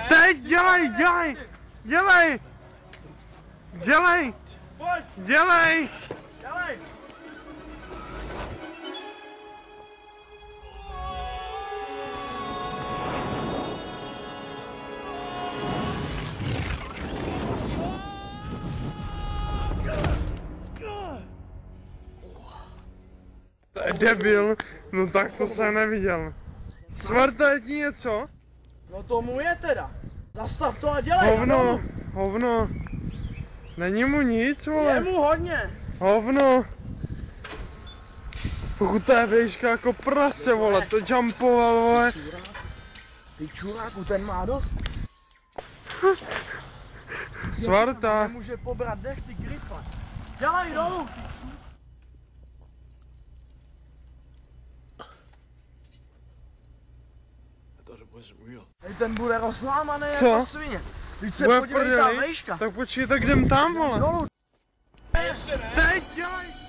Teď dělej, dělej! Dělej! Dělej! Dělej! Dělej! To je debil, no tak to jsem neviděl. Svarta, je ti něco? No tomu je teda. Zastav to a dělej. Hovno, hovno. Není mu nic, vole. Je mu hodně. Hovno. Pokud to je výška jako prase, vole, to jumpoval, vole. Ty čuráku, ten má dost. Svarta. Nemůže pobrat dech, ty grifa. Dělej dolů. Hej, ten bude rozlámaný jako svině. Teď se podívej, ta vejška. Tak počkej, tak jdem tam, vole. Dolů. Teď dělej!